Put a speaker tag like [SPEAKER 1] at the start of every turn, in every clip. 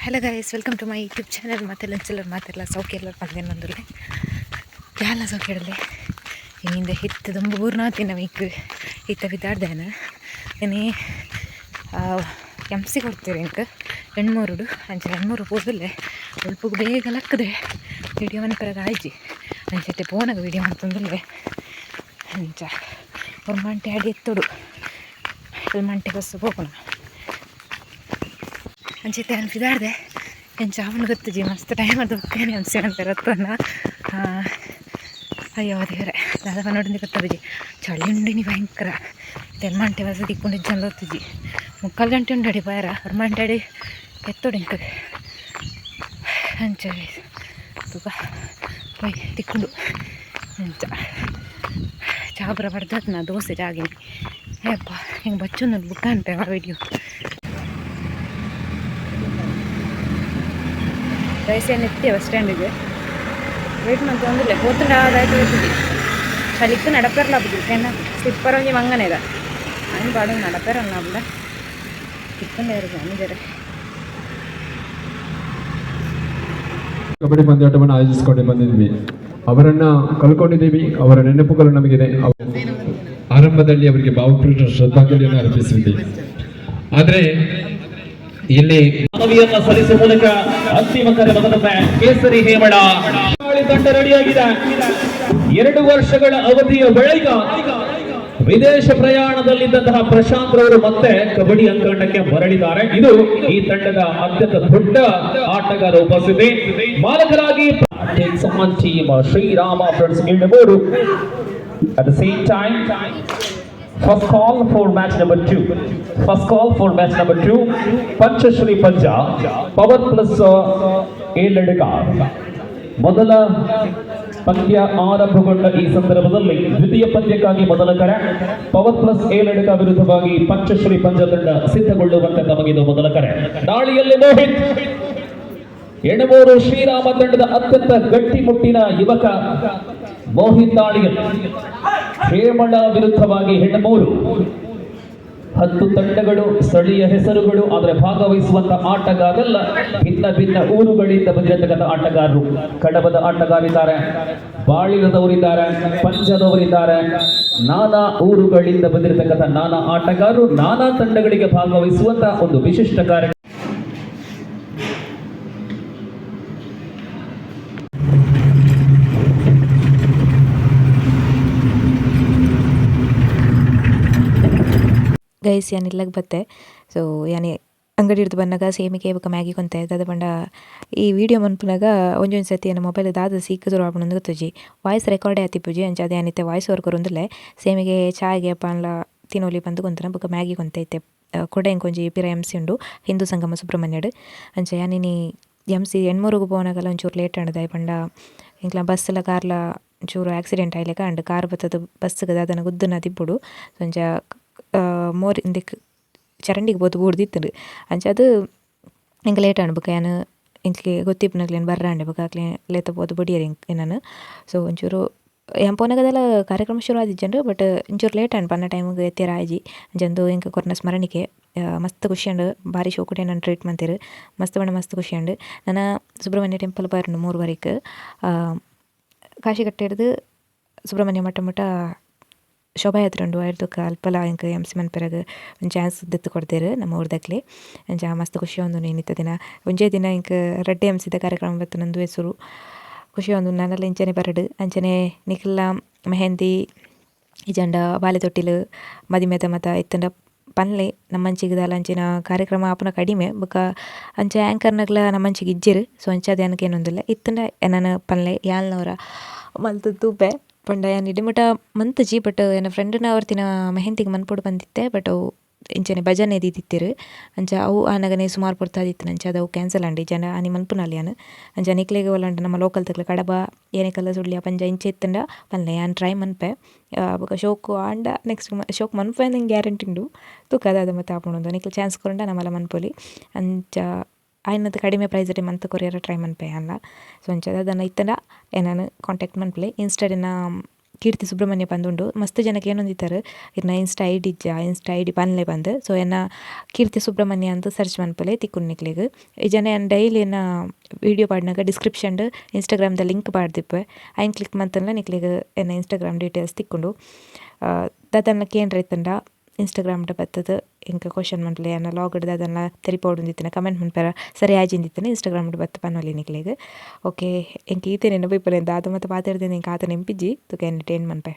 [SPEAKER 1] Hello guys, welcome to my YouTube channel. ಮತ್ತೆಲ್ಲ ಸೌಖ್ಯ ಎಲ್ಲ ಪಂದೇನೊಂದುಲ್ಲೆ ಯಾಲ ಸೌಖ್ಯಡಲೆ ಇನ್ನಿಂದ ಹಿತ್ತದ ಮೂರ್ನಾತಿನ ವೀಕ್ ಹಿತ್ತ ಬಿದ್ದಾಡ್ದೇನ ಇನ್ನೇ ಎಂಸಿ ಕೊಡ್ತೀರಿ ಇಂಕ ಹೆಣ್ಮೂರುಡು ಅಂಚೆ ಹೆಣ್ಮೂರು ಹೋದಲ್ಲೇ ಸ್ವಲ್ಪ ಬೇಗ ಲಕ್ಕದೆ ವಿಡಿಯೋ ಮನ್ಪರಾಗ ಆಯ್ಜಿ ಅಂಚೆ ಫೋನಾಗ ವಿಡಿಯೋ ಮಾಡ್ತಂದಲ್ಲೇ ಅಂಚ ಒಂದು ಮಂಟೆ ಅಡಿ ಎತ್ತೋಡು ಅಲ್ಲಿ ಮಂಟೆ ಬಸ್ಸು ಹೋಗೋಣ ಅಂಚೆತೆ ಅನ್ಸಿದಾಡ್ದೆ ಎಂಚ ಅವನು ಗೊತ್ತಜಿ ಮಸ್ತ್ ಟೈಮ್ ಅದು ಹೋಗ್ತೇನೆ ಅನ್ಸಿ ಅಂತ ರತ್ತನ್ನ ಅಯ್ಯೋ ದೇವ್ರೆ ದಾದವ ನೋಡಿಂದ ಗೊತ್ತಜಿ ಚಳಿ ಉಂಡಿನಿ ಭಯಂಕರ ತೆಲ್ಮಂಟೆ ಬಸ್ ತಿಕ್ಕೊಂಡಿದ್ದು ಜನ ಗೊತ್ತಜಿ 3/4 ಗಂಟೆ ಉಂಡಡಿ ಬಾರ ಹೊರಮಂಟೆ ಅಡಿ ಎತ್ತೋಡಿ ಇಂಕದೆ ಅಂಚೆ ತುಗ ಹೋಯ್ ತಿಕ್ಕೊಂಡು ಅಂಚ ಚಾಬ್ರ ಬರ್ದತ್ ನಾ ದೋಸೆ ಜಾಗಿನಿ ಏಪ್ಪ ಹಿಂಗೆ ಬಚ್ಚೊಂದು ಬುಕ್ಕ ಅಂತೆ ಆ ವಿಡಿಯೋ ರೈಸೇನು ಎತ್ತಿ ಬಸ್ ಸ್ಟ್ಯಾಂಡಿಗೆ ವೆಯ್ಟ್ ಮಾಡ್ತು ಒಂದಿಲ್ಲ ಹೋತಂಡ ಆದಾಯ್ತು ಹೋಗ್ತಿದ್ದಿ ಚಲಿಕ್ಕೆ ನಡಪೇರಲ್ಲ ಬಿದ್ದು ಏನ ಸ್ಲಿಪ್ಪರ್ ಒಂಜಿ ಮಂಗನೇದ ఆయన పాడు నడపారన్న అప్పుడు తిప్పలేరు కానీ జర
[SPEAKER 2] ಕಬಡ್ಡಿ ಪಂದ್ಯಾಟವನ್ನು ಆಯೋಜಿಸಿಕೊಂಡು ಬಂದಿದ್ವಿ. ಅವರನ್ನು ಕಳ್ಕೊಂಡಿದ್ದೀವಿ. ಅವರ ನೆನಪುಗಳು ನಮಗಿದೆ. ಆರಂಭದಲ್ಲಿ ಅವರಿಗೆ ಭಾವಪೂರ್ಣ ಶ್ರದ್ಧಾಂಜಲಿಯನ್ನು ಅರ್ಪಿಸಿದ್ದೀವಿ. ಆದರೆ ಇಲ್ಲಿ
[SPEAKER 3] ಮನವಿಯನ್ನು ಸಲ್ಲಿಸುವ ಮೂಲಕ ಅಂತಿಮ ಕಾರ್ಯವನ್ನು ಕೇಸರಿ ಹೇಮಳ ತಂಡ ರೆಡಿಯಾಗಿದೆ. 2 ವರ್ಷಗಳ ಅವಧಿಯ ಬಳಿಕ ವಿದೇಶ ಪ್ರಯಾಣದಲ್ಲಿದ್ದಂತಹ ಪ್ರಶಾಂತ್ ರವರು ಮತ್ತೆ ಕಬಡ್ಡಿ ಅಂಕಣಕ್ಕೆ ಮರಳಿದ್ದಾರೆ. ಇದು ಈ ತಂಡದ ಅತ್ಯಂತ ದೊಡ್ಡ ಆಟಗಾರ ಉಪಸ್ಥಿತಿ. ಮಾಲಕರಾಗಿ ಶ್ರೀರಾಮ ಫ್ರೆಂಡ್ಸ್ ಇಣ್ಣಮೂರು. At the same time, first call for match number 2. Panchashri Panja, Power Plus Eladika. ಮೊದಲ ಪಂದ್ಯ ಆರಂಭಗೊಂಡ ಈ ಸಂದರ್ಭದಲ್ಲಿ ದ್ವಿತೀಯ ಪಂದ್ಯಕ್ಕಾಗಿ ಮೊದಲ ಕರೆ ಪವರ್ ಪ್ಲಸ್ ಏಲಡಕ ವಿರುದ್ಧವಾಗಿ ಪಂಚಶ್ರೀ ಪಂಜ ತಂಡ ಸಿದ್ಧಗೊಳ್ಳುವಂತೆ ತಮಗಿದು ಮೊದಲ ಕರೆ. ದಾಳಿಯಲ್ಲಿ ಮೋಹಿತ್. ಎಣಮೂರು ಶ್ರೀರಾಮ ತಂಡದ ಅತ್ಯಂತ ಗಟ್ಟಿಮುಟ್ಟಿನ ಯುವಕ ಮೋಹಿತ್ ದಾಳಿಯಲ್ಲಿ ಹೇಮಳ ವಿರುದ್ಧವಾಗಿ ಹೆಣ್ಣಮೂರು. 10 ತಂಡಗಳು, ಸ್ಥಳೀಯ ಹೆಸರುಗಳು, ಆದರೆ ಭಾಗವಹಿಸುವಂತ ಆಟಗಾರರೆಲ್ಲ ಭಿನ್ನ ಭಿನ್ನ ಊರುಗಳಿಂದ ಬಂದಿರತಕ್ಕಂಥ ಆಟಗಾರರು. ಕಡಬದ ಆಟಗಾರಿದ್ದಾರೆ, ಬಾಳಿನದವರಿದ್ದಾರೆ, ಪಂಚದವರಿದ್ದಾರೆ. ನಾನಾ ಊರುಗಳಿಂದ ಬಂದಿರತಕ್ಕಂಥ ನಾನಾ ಆಟಗಾರರು ನಾನಾ ತಂಡಗಳಿಗೆ ಭಾಗವಹಿಸುವಂತ ಒಂದು ವಿಶಿಷ್ಟ ಕಾರ್ಯ.
[SPEAKER 1] ಗೈಸ್ ಯಾನ್ ಇಲ್ಲಗೆ ಬತ್ತೆ. ಸೊ ಯಾನಿ ಅಂಗಡಿ ಹಿಡ್ದು ಬಂದಾಗ ಸೇಮಿಗೆ ಬೊಕ ಮ್ಯಾಗಿ ಕೊಂತೆ ದಾದ ಪಂಡ ಈ ವಿಡಿಯೋ ಮನ್ಪುನಾಗ ಒಂಜೊಂದು ಸತಿ ನನ್ನ ಮೊಬೈಲ್ ದಾದ ಸೀಕುದ್ರು ಆಪುಂಡು ಗೊತ್ತುಜಿ ವಾಯ್ಸ್ ರೆಕಾರ್ಡೇ ಆತಿಪ್ಪುಜಿ. ಅಂಚ ಅದೇ ಅನಿತ್ತೆ ವಾಯ್ಸ್ ಓವರ್ ಕೊರೊಂದುಲ್ಲೆ ಸೇಮಿಗೆ ಚಾಯ್ಗೆ ಪಾನ್ಲ ತಿನ್ನೋಲಿ ಬಂದು ಕೊಂತನ ಬೊಕ ಮ್ಯಾಗಿ ಕೊಂತೈತೆ ಕೊಡೆ ಕೊಂಜಿ ಪಿರ MC ಉಂಡು ಹಿಂದೂ ಸಂಗಮ ಸುಬ್ರಹ್ಮಣ್ಯಡ್. ಅಂಚ ಯಾನಿನಿ MC ಹೆಣ್ಮೂರುಗು ಪೋನಾಗಲ್ಲ ಒಂಚೂರು ಲೇಟ್ ಆಂಡದ ಪಂಡ ಇಂಕ್ಲ ಬಸ್ಸಲ ಕಾರ್ಲ ಒಂಚೂರು ಆಕ್ಸಿಡೆಂಟ್ ಆಯ್ಲೆಕ ಅಂಡ್ ಕಾರ್ ಬತ್ತದ ಬಸ್ಸಿಗೆ ದಾದನ ಗುದ್ದನ ತಿಪ್ಪುಡು. ಒಂಚ ಮೋರ್ ಇಂದಿಕ್ ಚರಂಡಿಗೆ ಬೋದು ಬೂಡ್ದಿತ್ತು ಅಂಚ ಅದು ಹಿಂಗೆ ಲೇಟ್ ಅನ್ಬೇಕು ಏನು ಇಂಕ್ಲೆ ಗೊತ್ತಿಪ್ಪನಾಗ್ಲೇನು ಬರ್ರಾಂಡೆ ಬೇಕಾಗ್ಲೇ ಲೇತ ಬೋದು ಬಡಿಯರಿ ನಾನು. ಸೊ ಒಂಚೂರು ಎಂಪೋನಾಗದೆಲ್ಲ ಕಾರ್ಯಕ್ರಮ ಶುರು ಆದಿಜ್ಜಂಡು ಬಟ್ ಒಂಚೂರು ಲೇಟ್ ಅನ್ ಪನ್ನ ಟೈಮಿಗೆ ಎತ್ತೀರ ಆಯ್ಜಿ ಅಂಚಂದು ಇಂಕ ಕೊರ್ನ ಸ್ಮರಣಿಕೆ ಮಸ್ತ್ ಖುಷಿ ಅಂಡು ಭಾರಿ ಶೋಕುಟೆ ನಾನು ಟ್ರೀಟ್ ಮಾಡ್ತೀರಿ ಮಸ್ತ್ ಬಣ್ಣ ಮಸ್ತ್ ಖುಷಿ ಅಂಡು. ನಾನು ಸುಬ್ರಹ್ಮಣ್ಯ ಟೆಂಪಲ್ ಬಾರ್ನು 3 ಕಾಶಿಗಟ್ಟೆ ಹಿಡ್ದು ಸುಬ್ರಹ್ಮಣ್ಯ ಮಠ ಶೋಭಾಯಾತ್ರೆ ಉಂಡು ಆಯ್ತು ಅಲ್ಪಲ ಇಂಕ MC ಮನ್ಪೆರಾಗ ಒಂದು ಚಾನ್ಸ್ ದತ್ತು ಕೊಡ್ತೇರು ನಮ್ಮ ಊರ್ದಾಗ್ಲಿ. ಅಂಚ ಮಸ್ತ್ ಖುಷಿ ಒಂದು ಇನ್ನಿತ್ತ ದಿನ ಒಂಜೇ ದಿನ ಇಂಕ ರಡ್ಡೆ MC ಕಾರ್ಯಕ್ರಮ ಬತ್ತು ನಂದು ಹೆಸರು ಖುಷಿ ಒಂದು ನನ್ನೆಲ್ಲ ಇಂಚನೆ ಬರಡು ಅಂಚನೆ ನಿಖಿಲ ಮೆಹಂದಿ ಇಜಂಡ ಬಾಲೆ ತೊಟ್ಟಿಲು ಮದಿಮೆತ ಮತ ಇತ್ತಂಡ ಪನ್ಲೆ ನಮ್ಮಂಚಿಗದಲ್ಲ ಅಂಚಿನ ಕಾರ್ಯಕ್ರಮ ಆಪುನ ಕಡಿಮೆ ಬೊಕ ಅಂಚೆ ಆ್ಯಂಕರ್ನಗ್ಲ ನಮ್ಮಂಚಿಗೆ ಇಜ್ಜೆರು. ಸೊ ಅಂಚ ಅದು ಏನಕ್ಕೆ ಏನೊಂದಿಲ್ಲ ಇತ್ತಂಡ ನಾನು ಪನ್ಲೆ ಯಾಲ್ನವರ ಮಲ್ತು ತೂಪೆ ಪಂಡ ಯಾನ್ ಇಡಿಮುಟ ಮಂತಜಿ ಬಟ್ ನನ್ನ ಫ್ರೆಂಡ್ನ ಅವ್ರತಿನ ಮೆಹಂದಿಗೆ ಮನ್ಪೊಡು ಬಂದಿತ್ತೆ ಬಟ್ ಅವು ಇಂಚನೆ ಭಜನೆ ದಿತ್ತಿರು ಅಂಚ ಅವು ಆನಗನೆ ಸುಮಾರು ಪೊಡ್ತಾದಿತ್ತು ಅಂಚ ಅದು ಕ್ಯಾನ್ಸಲ್ ಅಂಡಿ ಜನ ಆನಿ ಮನ್ಪುನಲ್ಲಿ ಯಾನು ಅಂಚ ನಿಕ್ಲೆಗೆ ಒಲ್ಲಂಡ ನಮ್ಮ ಲೋಕಲ್ ತಕ್ಲ ಕಡಬ ಏನೆಕಲ್ಲ ಸುಳ್ಳಿ ಪಂಜ ಇಂಚೆ ಇತ್ತಂಡ ಪನ್ಲೆ ಯಾನ್ ಟ್ರೈ ಮನ್ಪೆ ಬೊಕ ಶೋಕು ಆಂಡ ನೆಕ್ಸ್ಟ್ ಶೋಕ್ ಮನ್ಪೆ ನಂಗೆ ಗ್ಯಾರಂಟಿ ಉಂಡು ತೂಕದಾದ ಮತ್ತೆ ಆಪುಂಡು ನಿಕ್ಲ ಚಾನ್ಸ್ ಕೊರಂಡ ನಮ್ಮಲ್ಲ ಮನ್ಪೊಲಿ ಅಂಚ ಆಯ್ನದು ಕಡಿಮೆ ಪ್ರೈಸಲ್ಲಿ ಮಂತ್ ಕೊರಿಯರ ಟ್ರೈ ಮನ್ಪೆ ಅಲ್ಲ. ಸೊ ಅಂಚ ಅದನ್ನು ಇತ್ತಂಡ ನಾನು ಕಾಂಟ್ಯಾಕ್ಟ್ ಮನ್ಪಲೆ ಇನ್ಸ್ಟಾಡಿನ ಕೀರ್ತಿ ಸುಬ್ರಹ್ಮಣ್ಯ ಬಂದುಂಡು ಮಸ್ತ್ ಜನಕ್ಕೆ ಏನೊಂದಿತ್ತಾರೆ ಇನ್ನ ಇನ್ಸ್ಟಾ ಐ ಡಿ ಪನ್ಲೆ ಬಂದು ಸೊ ಎನ್ನ ಕೀರ್ತಿ ಸುಬ್ರಹ್ಮಣ್ಯ ಅಂತ ಸರ್ಚ್ ಮನ್ಪಲೆ ತಿಕ್ಕುನ್ ನಿಕ್ಲಿಗೆ ಈ ಜನ ಡೈಲಿ ಏನ ವೀಡಿಯೋ ಪಾಡಿನಾಗ ಡಿಸ್ಕ್ರಿಪ್ಷನ್ ಇನ್ಸ್ಟಾಗ್ರಾಮ್ದ ಲಿಂಕ್ ಪಾಡ್ದಿಪ್ಪೆ ಐನ್ ಕ್ಲಿಕ್ ಮಂತಲ್ಲ ನಿಕ್ಲಿಗೆ ಎನ್ನ ಇನ್ಸ್ಟಾಗ್ರಾಮ್ ಡೀಟೇಲ್ಸ್ ತಿಕ್ಕೊಂಡು ದಾದನ್ಲಕ್ಕೆ ಏನು ರೈತಂಡ ಇನ್ಸ್ಟಾಗ್ರಾಮ್ಡ ಬರ್ತದೆ ಇಂಕ ಕ್ವಶನ್ ಮನ್ಪಲೆ ಅನ್ನ ಲಾಗ್ಡ್ ಅದನ್ನ ತೆರಿಪೋಡಿಂದಿತ್ತನ ಕಮೆಂಟ್ ಮನ್ಪರ ಸರಿ ಆಜಿಂದಿತ್ತನ ಇನ್ಸ್ಟಾಗ್ರಾಮ್ಡ್ ಬತ್ತ ಪನ್ವಲಿ ನಿಕ್ಲಿಗೆ ಓಕೆ ಇಂಕ ಈತೆ ನೆನಪು ಇಪ್ಪಲೆ ದಾದ ಮತ್ತು ಪಾತಿರ್ದೇನೆ ಇಂಕ ಆತ ನೆಂಪಿಜ್ಜಿ ತುಕ ಎಂಟರ್ಟೈನ್ ಮನ್ಪೆ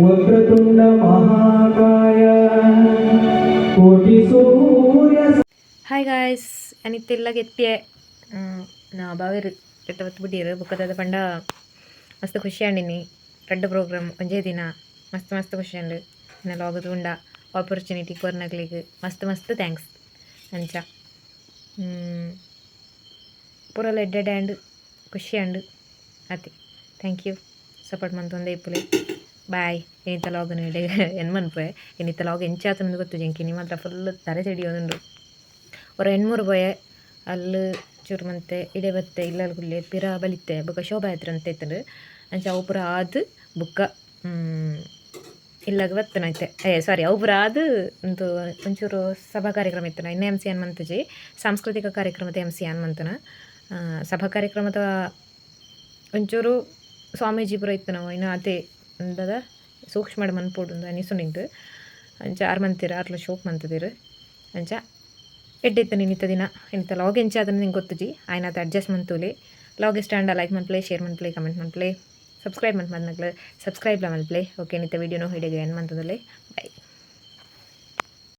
[SPEAKER 4] ವಕ್ರತುಂಡ ಮಹಾಕಾಯ ಕೋಟಿ ಸೂರ್ಯ.
[SPEAKER 1] ಹಾಯ್ ಗಾಯ್ಸ್ ಅನಿತ್ತೆಲ್ಲ ಗೆತ್ತಿಯೆ ನಾ ಬಾವೇರು ಎಟ್ಟವತ್ತು ಬಿಟ್ಟಿರು ಬುಕ್ಕದ ಪಂಡ ಮಸ್ತ್ ಖುಷಿ ಆಂಡಿನಿ ರೆಡ್ ಪ್ರೋಗ್ರಾಮ್ ಒಂಜೇ ದಿನ ಮಸ್ತ್ ಖುಷಿ ಉಂಡು ಇನ್ನ ಲಾಗದು ಉಂಡ ಆಪರ್ಚುನಿಟಿ ಕೊರ್ನಗ್ಲಿಗೆ ಮಸ್ತ್ ಥ್ಯಾಂಕ್ಸ್ ಅಂಚ ಪೂರಲ್ಲ ಎಡ್ಡೆ ಆ್ಯಂಡ್ ಖುಷಿ ಆಂಡು ಅತಿ ಥ್ಯಾಂಕ್ ಯು ಸಪೋರ್ಟ್ ಮಂತೊಂದೆ ಇಪ್ಪುಲೆ ಬಾಯ್ ಏನಿತ್ತ ಲಾಗ್ ನೀಡಿ ಏನು ಮನ್ಪೆ ಏನಿತ್ತ ಲಾಗ್ ಎಂಚಾತನದು ಗೊತ್ತು ಜಂಕಿ ನಿಮ್ಮ ಹತ್ರ ಫುಲ್ ತಲೆ ಸಿಡಿಯೋದುಂಡು ಅವ್ರ ಹೆಣ್ಮೂರು ಪೋಯೆ ಅಲ್ಲಿ ಚೂರು ಮಂತೆ ಇಡೆ ಬತ್ತೆ ಇಲ್ಲಲ್ಲಿ ಕುಲ್ಲಿ ಪಿರ ಬಲಿತೆ ಬೊಕ್ಕ ಶೋಭಾಯಾತ್ರೆ ಅಂತ ಇತ್ತಂಡು ಅಂಚ ಅವು ಪೂರ ಆದು ಬುಕ್ಕ ಇಲ್ಲಾಗ ಬತ್ತನೈತೆ ಸಾರಿ ಅವು ಪೂರ ಆದು ಒಂದು ಒಂಚೂರು ಸಭಾ ಕಾರ್ಯಕ್ರಮ ಇತ್ತನ ಇನ್ನು MC ಆನ್ ಮಂತಜಿ ಸಾಂಸ್ಕೃತಿಕ ಕಾರ್ಯಕ್ರಮದ MC ಆನ್ ಮಂತನ ಸಭಾ ಕಾರ್ಯಕ್ರಮದ ಒಂಚೂರು ಸ್ವಾಮೀಜಿ ಪುರ ಇತ್ತು ನಾವು ಇನ್ನು ಅದೇ ಅಂದದ ಸೂಕ್ಷ್ಮ ಮನ್ಪೋಡು ಅನಿಸುನಿಂದು ಅಂಚ ಆರು ಮಂತಿರ ಆರ್ಲ ಶೋಕ್ ಮಂತದಿರು ಅಂಚ ಎಡ್ಡಿತ್ತು ನಿನ್ನಿತ್ತ ದಿನ ಇಂಥ ಲಾಗ್ ಎಂಚ ಅದನ್ನು ನಿಂಗೆ ಗೊತ್ತುಜಿ ಆಯ್ನ ಅದು ಅಡ್ಜಸ್ಟ್ ಮಂತೂಲಿ ಲಾಗ್ ಇಷ್ಟ ಅಂಡ ಲೈಕ್ ಮನ್ಪ್ಲೆ ಶೇರ್ ಮನ್ಪ್ಲೆ ಕಮೆಂಟ್ ಮನ್ಪ್ಲೆ ಸಬ್ಸ್ಕ್ರೈಬ್ ಮನ್ಪಲೆ ಸಬ್ಸ್ಕ್ರೈಬ್ಲ ಮನ್ಪ್ಲೆ ಓಕೆ ನಿತ್ತ ವೀಡಿಯೋನೋ ಹಿಡಿಗೆ ಏನು ಮಂತದಲ್ಲಿ ಬೈ.